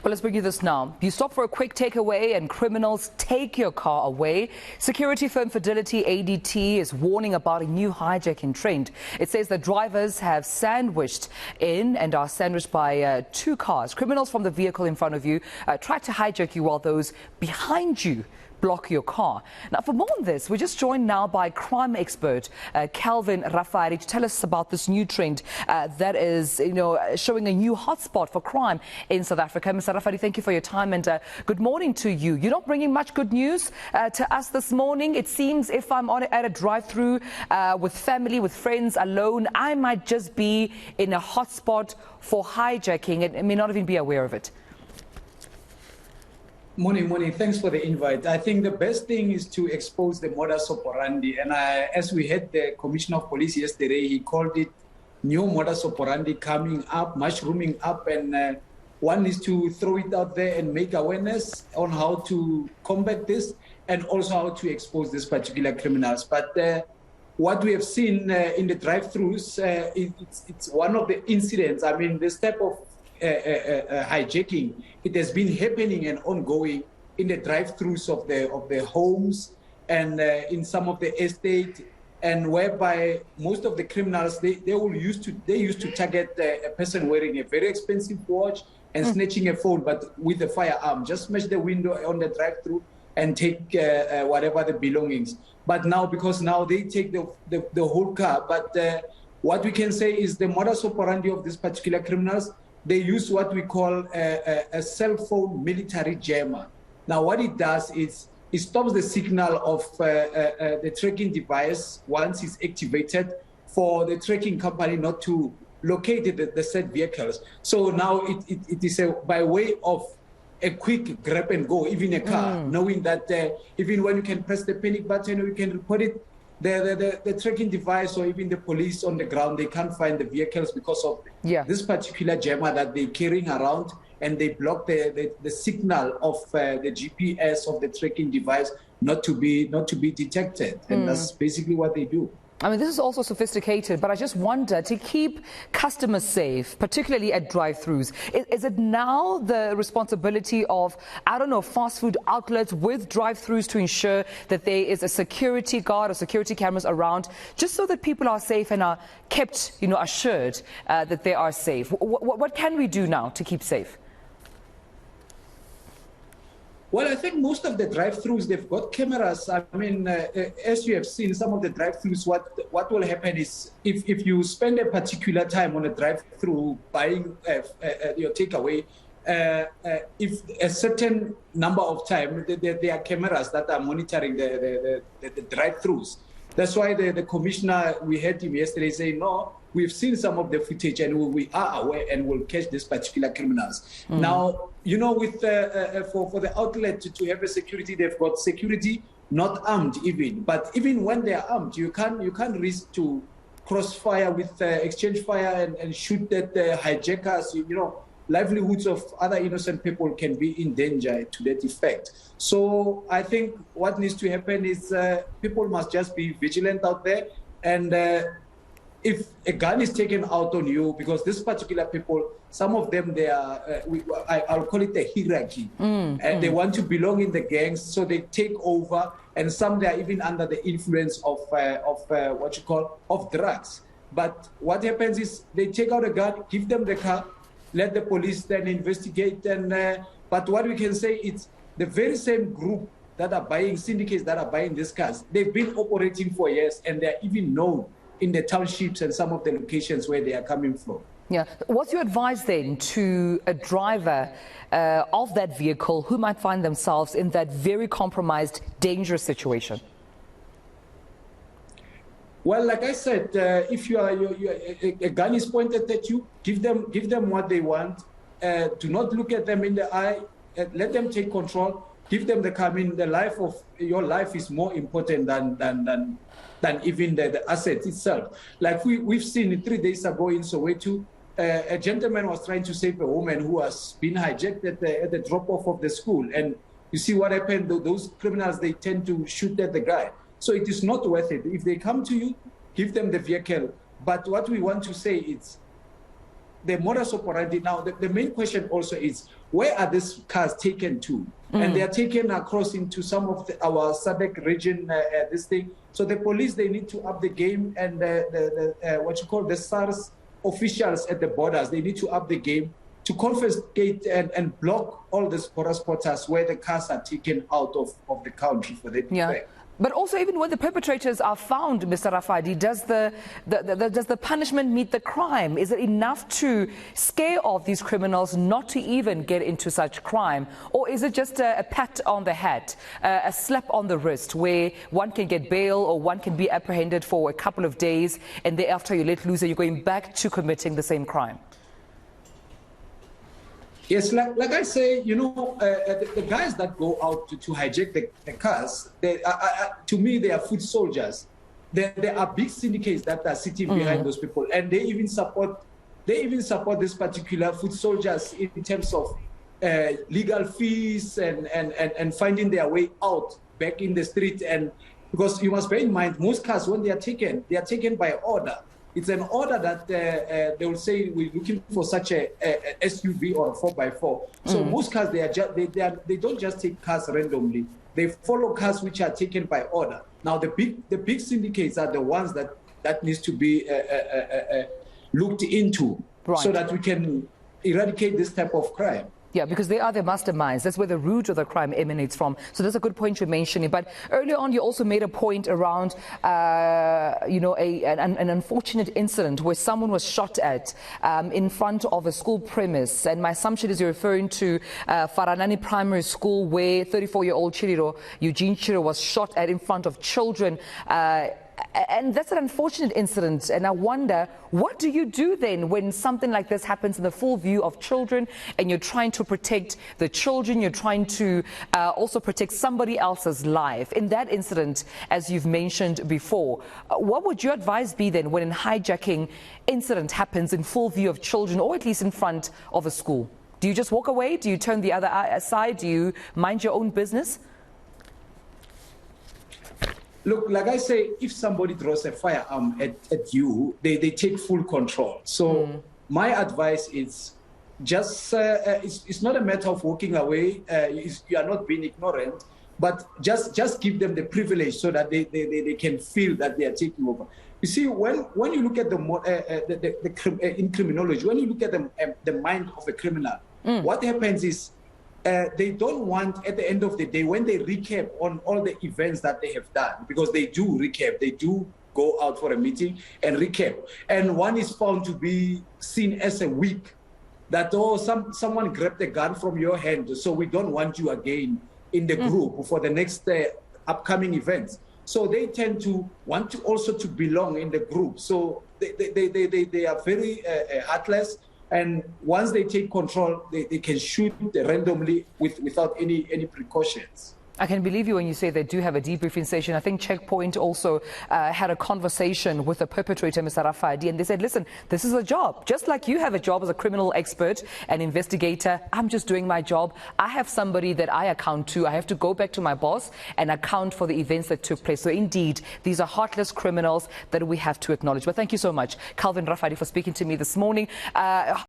Well, let's bring you this now. You stop for a quick takeaway and criminals take your car away. Security firm Fidelity ADT is warning about a new hijacking trend. It says that drivers have sandwiched in and are sandwiched by two cars. Criminals from the vehicle in front of you try to hijack you while those behind you block your car. Now, for more on this, we're just joined now by crime expert Calvin Rafadi to tell us about this new trend that is, showing a new hotspot for crime in South Africa. Mr. Rafadi, thank you for your time and good morning to you. You're not bringing much good news to us this morning. It seems if I'm at a drive-through with family, with friends, alone, I might just be in a hotspot for hijacking and may not even be aware of it. Morning. Thanks for the invite. I think the best thing is to expose the modus operandi. And as we had the Commissioner of Police yesterday, he called it new modus operandi coming up, mushrooming up. And one is to throw it out there and make awareness on how to combat this and also how to expose these particular criminals. But what we have seen in the drive-thrus, it's one of the incidents. I mean, this type of hijacking, it has been happening and ongoing in the drive-thrus of the homes and in some of the estate, and whereby most of the criminals they used to target a person wearing a very expensive watch and snatching a phone, but with a firearm, just smash the window on the drive-thru and take whatever the belongings. But now, because now they take the whole car, but what we can say is the modus operandi of these particular criminals, they use what we call a cell phone military jammer. Now, what it does is it stops the signal of the tracking device once it's activated for the tracking company not to locate the said vehicles. So now it is by way of a quick grab and go, even a car, knowing that even when you can press the panic button or you can report it, the tracking device or even the police on the ground, they can't find the vehicles because of this particular jammer that they're carrying around, and they block the signal of the GPS of the tracking device not to be detected. And that's basically what they do. I mean, this is also sophisticated, but I just wonder, to keep customers safe, particularly at drive-thrus, is it now the responsibility of, I don't know, fast food outlets with drive-thrus to ensure that there is a security guard or security cameras around, just so that people are safe and are kept, assured that they are safe? What can we do now to keep safe? Well, I think most of the drive-thrus, they've got cameras. I mean, as you have seen, some of the drive-thrus, what will happen is if you spend a particular time on a drive-thru buying your takeaway, if a certain number of time, there are cameras that are monitoring the drive-thrus. That's why the commissioner, we heard him yesterday saying, no, we've seen some of the footage and we are aware and will catch these particular criminals. Now, with for the outlet to have a security, they've got security not armed even. But even when they are armed, you can't risk to crossfire with exchange fire and shoot at the hijackers. Livelihoods of other innocent people can be in danger to that effect. So I think what needs to happen is people must just be vigilant out there. And if a gun is taken out on you, because this particular people, some of them, they are, I'll call it a hierarchy. And they want to belong in the gangs, so they take over. And some, they are even under the influence of drugs. But what happens is they take out a gun, give them the car, let the police then investigate. And but what we can say is the very same group that are buying, syndicates that are buying these cars, they've been operating for years, and they're even known in the townships and some of the locations where they are coming from. Yeah. What's your advice then to a driver of that vehicle who might find themselves in that very compromised, dangerous situation? Well, like I said, if a gun is pointed at you, give them what they want. Do not look at them in the eye. Let them take control. Give them the car. I mean, your life is more important than even the asset itself. Like we've seen 3 days ago in Soweto, a gentleman was trying to save a woman who has been hijacked at the drop-off of the school. And you see what happened. Those criminals, they tend to shoot at the guy. So it is not worth it. If they come to you, give them the vehicle. But what we want to say is the modus operandi. Now, the main question also is, where are these cars taken to? And they are taken across into some of our SADC region, this thing. So the police, they need to up the game, and the SARS officials at the borders, they need to up the game to confiscate and block all the spotters where the cars are taken out of the country for the defect. But also, even when the perpetrators are found, Mr. Rafadi, does the punishment meet the crime? Is it enough to scare off these criminals not to even get into such crime? Or is it just a pat on the head, a slap on the wrist, where one can get bail or one can be apprehended for a couple of days, and thereafter you let loose and you're going back to committing the same crime? Yes, like I say, the guys that go out to hijack the cars, to me, they are foot soldiers. There are big syndicates that are sitting behind those people, and they even support this particular foot soldiers in terms of legal fees and finding their way out back in the street. And because you must bear in mind, most cars, when they are taken by order. It's an order that they will say we're looking for such a SUV or a 4x4. So most cars, they don't just take cars randomly. They follow cars which are taken by order. Now the big syndicates are the ones that needs to be looked into, so that we can eradicate this type of crime. Yeah, because they are the masterminds. That's where the root of the crime emanates from. So that's a good point you're mentioning. But earlier on, you also made a point around, an unfortunate incident where someone was shot at in front of a school premise. And my assumption is you're referring to Faranani Primary School, where 34-year-old Eugene Chiro was shot at in front of children. And that's an unfortunate incident. And I wonder, what do you do then when something like this happens in the full view of children, and you're trying to protect the children, you're trying to also protect somebody else's life? In that incident, as you've mentioned before, what would your advice be then when a hijacking incident happens in full view of children, or at least in front of a school? Do you just walk away? Do you turn the other side? Do you mind your own business? Look, like I say, if somebody throws a firearm at you, they take full control. So my advice is just, it's not a matter of walking away. You are not being ignorant, but just give them the privilege so that they can feel that they are taking over. You see, when you look at in criminology, when you look at the mind of a criminal, what happens is, they don't want, at the end of the day, when they recap on all the events that they have done, because they do recap, they do go out for a meeting and recap, and one is found to be seen as a weak, that someone grabbed the gun from your hand, so we don't want you again in the group for the next upcoming events. So they tend to want to also to belong in the group. So they are very heartless. And once they take control, they can shoot randomly without any precautions. I can believe you when you say they do have a debriefing session. I think Checkpoint also had a conversation with the perpetrator, Mr. Rafadi, and they said, listen, this is a job. Just like you have a job as a criminal expert and investigator, I'm just doing my job. I have somebody that I account to. I have to go back to my boss and account for the events that took place. So indeed, these are heartless criminals that we have to acknowledge. But thank you so much, Calvin Rafadi, for speaking to me this morning.